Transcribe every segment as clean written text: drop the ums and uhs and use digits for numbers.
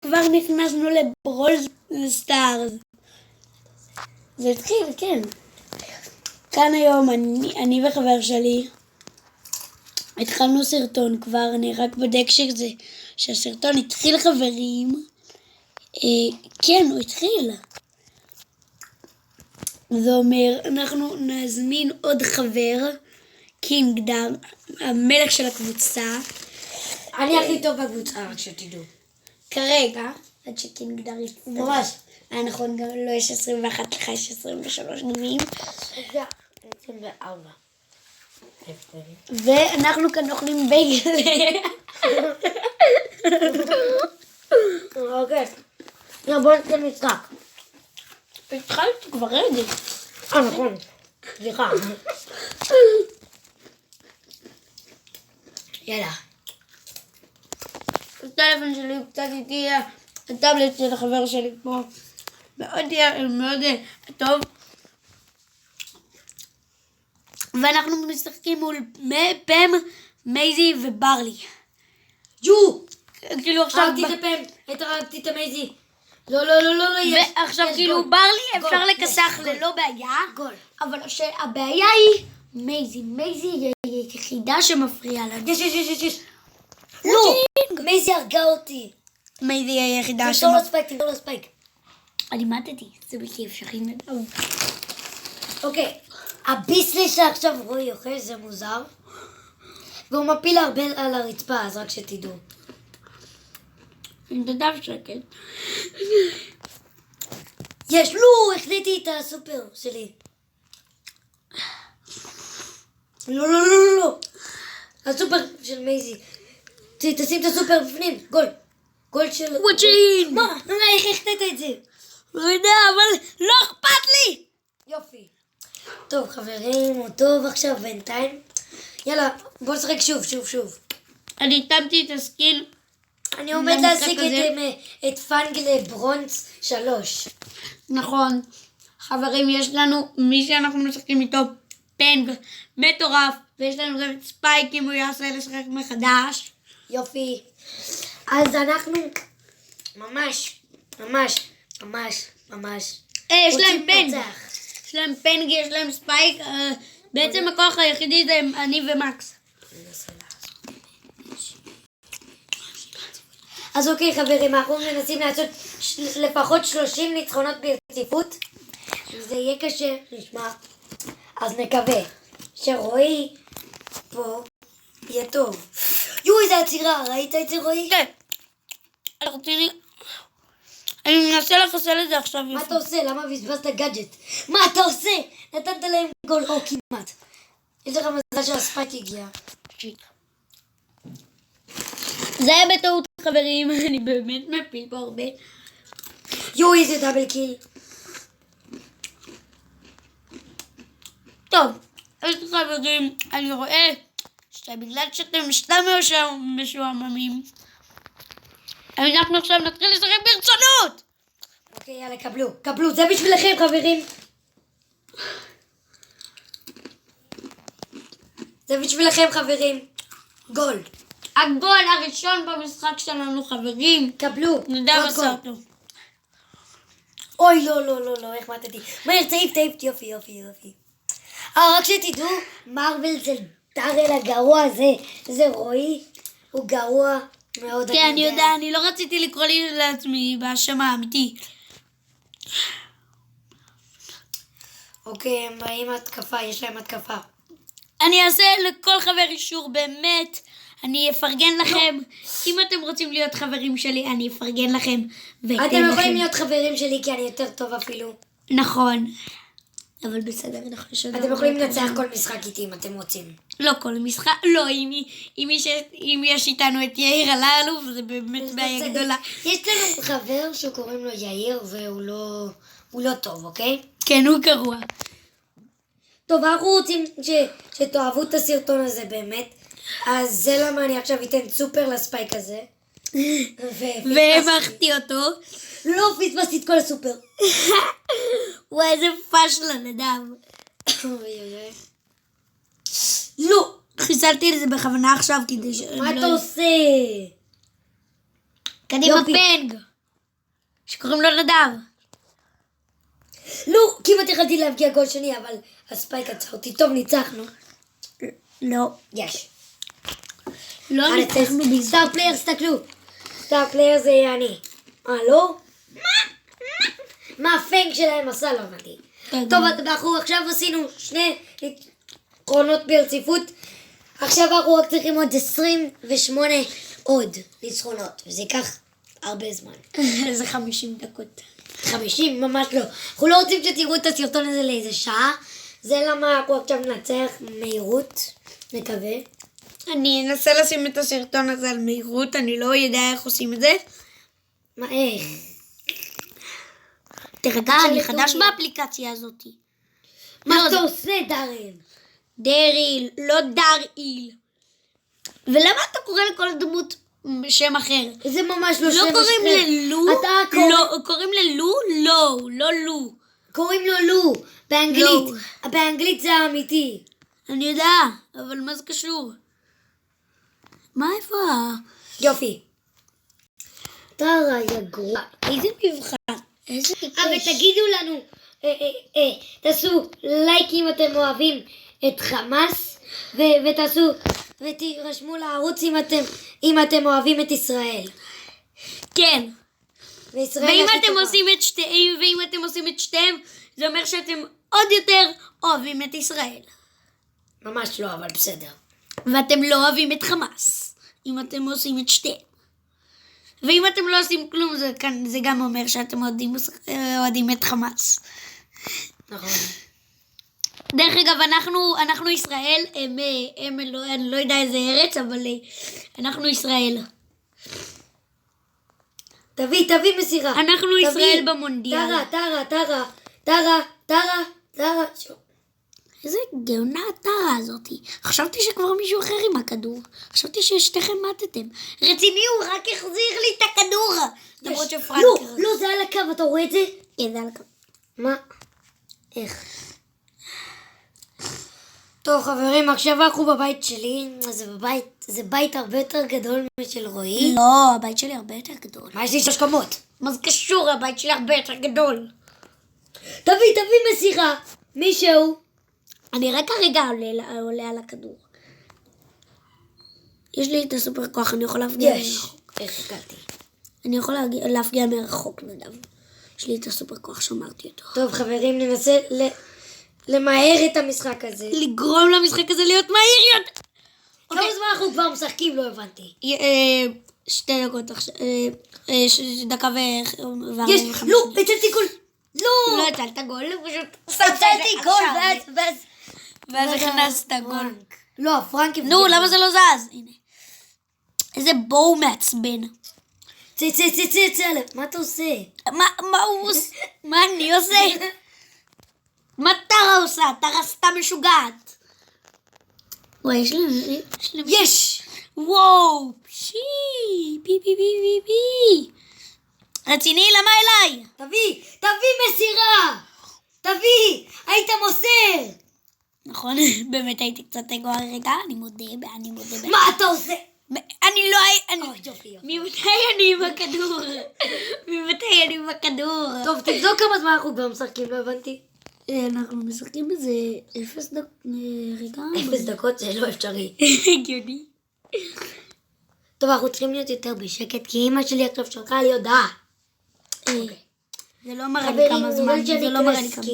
כבר נכנסנו לברול סטארס. זה התחיל, כן. כאן היום אני וחבר שלי התחלנו סרטון כבר, אני רק בודק שהסרטון התחיל חברים. כן, הוא התחיל. זה אומר, אנחנו נזמין עוד חבר, קינגדם, המלך של הקבוצה. אני הכי טוב בקבוצה, רק שתדעו. כרגע, עד שקינגדם יצטרך. ממש. נכון, גם לא יש 21, לך יש 23 גמים. 24. ואנחנו כאן אוכלים בייגל. אוקיי. בוא נתן משחק. התחלתי כבר רגע. נכון. סליחה. יאללה. הטלפון שלי קצת איתי, הטאבלט של החבר שלי פה. מאוד טוב. ואנחנו משחקים מול פם, מייזי וברלי. כאילו עכשיו... הרגתי את המייזי. לא, ועכשיו כאילו ברלי אפשר לכסח ללא בעיה. גול. אבל הבעיה היא מייזי. מייזי היא יחידה שמפריעה לנו. יש. לא! מייזי הרגה אותי. מייזי היא היחידה תמתור לו ספייק. אני לימדתי, זה בלתי אפשרי מאוד. אוקיי, הביסלי שעכשיו רועי אוכל, זה מוזר. והוא מפיל הרבה על הרצפה, אז רק שתדעו. תדע שקט. יש, לא, החליטי את הסופר שלי. לא. הסופר של מייזי. תשים את הסופר בפנים, גול. גול של... וואצ'ין! מה? איך החטאת את זה? לא יודע, אבל לא אכפת לי! יופי. טוב, חברים, הוא טוב עכשיו בינתיים. יאללה, בוא נשחק שוב. אני התאמתי את הסקין. אני עומד להשיג את פאנג לברונץ 3. נכון. חברים, יש לנו מי שאנחנו משחקים איתו פנג מטורף, ויש לנו גם את ספייק אם הוא יעשה לשחק מחדש. יופי. אז אנחנו ממש. יש להם פנג. יש להם פנג, יש להם ספייק. בעצם הכוח היחידי זה אני ומקס. אז אוקיי חברים, אנחנו מנסים לעשות לפחות 30 ניצחונות ברציפות. זה יהיה קשה, נשמע. אז נקווה שרועי פה יהיה טוב. איזה עצירה, ראית את זה רועי? כן. אני מנסה לחסל את זה עכשיו. מה אתה עושה? למה בזבזת גאדג'ט? מה אתה עושה? נתת להם גול או כמעט. יש לך מזל שהספייק הגיע. זה היה בטעות חברים, אני באמת מפיל פה הרבה. איזה דאבל קיל. טוב, אז חברים, אני רואה שבגלל שאתם סתם משועממים, אנחנו עכשיו נתחיל לשחק ברצונות! אוקיי, יאללה, קבלו, זה בשבילכם חברים. זה בשבילכם חברים. גול. הגול הראשון במשחק שלנו חברים. קבלו. נדע עשה אותו. אוי, לא, איך מתתי. מהר, תעיף, יופי. רק שתדעו, מרוול זה דארל הגרוע הזה. זה רועי, הוא גרוע מאוד. כן, אני יודע, אני לא רציתי לקרוא לי לעצמי בשם האמיתי. אוקיי, הם באים התקפה, יש להם התקפה. אני אעשה לכל חבר אישור, באמת. אני אפרגן לכם. אם אתם רוצים להיות חברים שלי, אני אפרגן לכם. אתם יכולים להיות חברים שלי, כי אני יותר טוב אפילו. נכון. אבל בסדר, אנחנו אתם יכולים לנצח כל משחק איתי אם אתם רוצים. לא כל משחק, לא, אם יש איתנו את יאיר הללו, זה באמת בעיה גדולה. יש לנו חבר שקוראים לו יאיר, והוא לא טוב, אוקיי? כן, הוא גרוע. טוב, אנחנו רוצים שתאהבו את הסרטון הזה באמת. אז זה למה אני עכשיו אתן סופר לספייק הזה. והמחתי אותו. לא, פספסתי את כל הסופר. וואי, איזה פשלן, אדם. לא. חיסלתי את זה בכוונה עכשיו כדי מה אתה עושה? קדימה פנג. שקוראים לו נדב. לא, כמעט יכלתי להבקיע גול שני, אבל הספייק עצר אותי. טוב, ניצחנו. לא. יש. לא ניצחנו בזה. סטאר פלייר, תסתכלו. סטאר פלייר זה אני. לא? מה הפנק שלהם עשה? לא הבנתי. טוב, אנחנו עכשיו עשינו 2 ניצחונות ברציפות. עכשיו אנחנו רק צריכים עוד 28 עוד ניצחונות, וזה ייקח הרבה זמן. זה 50 דקות. 50? ממש לא. אנחנו לא רוצים שתראו את הסרטון הזה לאיזה שעה. זה למה אנחנו עכשיו ננצח מהירות, נקווה. אני אנסה לשים את הסרטון הזה על מהירות, אני לא יודע איך עושים את זה. מה, איך? תרגע, אני חדש באפליקציה הזאת. מה אתה עושה, דארן? דריל, לא דריל. ולמה אתה קורא לכל דמות שם אחר? זה ממש לא שם לא קוראים ללו? לא, קוראים ללו? לא, לא לו. קוראים לו לו, באנגלית. באנגלית זה האמיתי. אני יודע, אבל מה זה קשור? מה איפה? יופי. טרה, יא גרוע. איזה מבחן? איזה טיפש. אבל תגידו לנו, תעשו לייק אם אתם אוהבים את חמאס, ותעשו, ותירשמו לערוץ אם אתם אוהבים את ישראל. כן. וישראל ואם הכי אתם טובה. עושים את שתיהם, זה אומר שאתם עוד יותר אוהבים את ישראל. ממש לא, אבל בסדר. ואתם לא אוהבים את חמאס, אם אתם עושים את שתיהם. ואם אתם לא עושים כלום, זה גם אומר שאתם אוהדים את חמאס. נכון. דרך אגב, אנחנו ישראל, אני לא יודע איזה ארץ, אבל אנחנו ישראל. תביא מסירה. אנחנו תביא. ישראל במונדיאל. טרה. איזה גאונה הטרה הזאתי. חשבתי שכבר מישהו אחר עם הכדור. חשבתי ששתיכם מתתם. רציני, הוא רק החזיר לי את הכדור. למרות שפרנק... לא, זה על הקו, אתה רואה את זה? כן, זה על הקו. מה? איך? טוב חברים, עכשיו אנחנו בבית שלי. זה בית הרבה יותר גדול משל רועי. לא, הבית שלי הרבה יותר גדול. מה, יש לי 3 קומות? מה זה קשור? הבית שלי הרבה יותר גדול. תביא מסירה. מישהו. אני רק הרגע עולה על הכדור. יש לי את הסופר כוח, אני יכול להפגיע מרחוק. איך הגעתי? אני יכול להפגיע מרחוק, נדב. יש לי את הסופר כוח, שמרתי אותו. טוב חברים, ננסה למהר את המשחק הזה. לגרום למשחק הזה להיות מהיר יותר. כמה זמן אנחנו כבר משחקים? לא הבנתי. 2 דקות עכשיו. דקה יש, ו45. לא, הצלתי גול. לא. לא הצלת גול, פשוט הצלתי גול, ואז הכנסת גול. לא, פרנק... נו, למה זה לא זז? הנה. איזה בואו מעצבן. צא, מה אתה עושה? מה הוא עושה? מה אני עושה? מה טרה עושה? טרה סתם משוגעת. וואי, יש לי... יש! וואו, בי. רציני, למה אליי? תביא מסירה! היית מוסר! נכון, באמת הייתי קצת אגו הרגע, אני מודה. מה אתה עושה? אני לא... יופי. ממתי אני עם הכדור? טוב, תבדוק כמה זמן אנחנו כבר משחקים, לא הבנתי. אנחנו משחקים בזה 0 דקות, רגע. 0 דקות זה לא אפשרי. הגיוני. טוב, אנחנו צריכים להיות יותר בשקט, כי אמא שלי עכשיו שלחה לי הודעה. זה לא מראה לי כמה זמן, זה לא מראה לי כמה.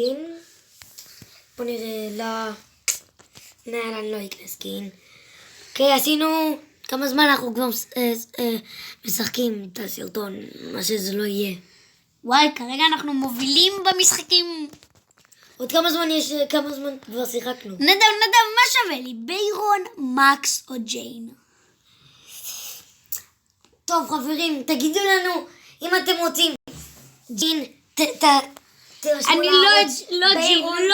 בוא נראה, אני לא אקנה סקין. אוקיי, עשינו... כמה זמן אנחנו כבר משחקים את הסרטון, מה שזה לא יהיה. וואי, כרגע אנחנו מובילים במשחקים. עוד כמה זמן כבר שיחקנו. נדב, מה שווה לי? ביירון, מקס או ג'יין? טוב חברים, תגידו לנו אם אתם רוצים ג'ין, אני לא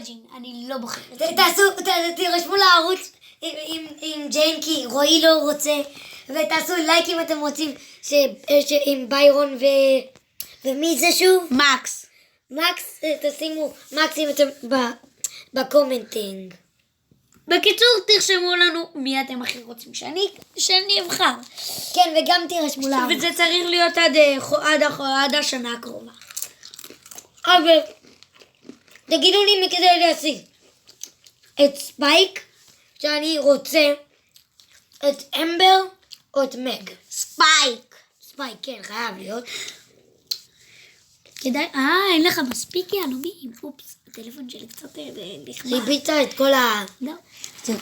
ג'ין, אני לא בוחרת. תירשמו לערוץ עם ג'יין כי רועי לא רוצה, ותעשו לייק אם אתם רוצים עם ביירון ומי זה שוב? מקס, תשימו מקס אם אתם בקומנטינג. בקיצור, תרשמו לנו מי אתם הכי רוצים שאני אבחר. כן, וגם תירשמו לערוץ. וזה צריך להיות עד השנה הקרובה. אבל תגידו לי מי כדאי להשיג. את ספייק, שאני רוצה את אמבר או את מג. ספייק. ספייק, כן, חייב להיות. כדאי, אין לך מספיק יהלומים. אופס, הטלפון שלי קצת נכנע. חיבית את כל ה... לא. טוב.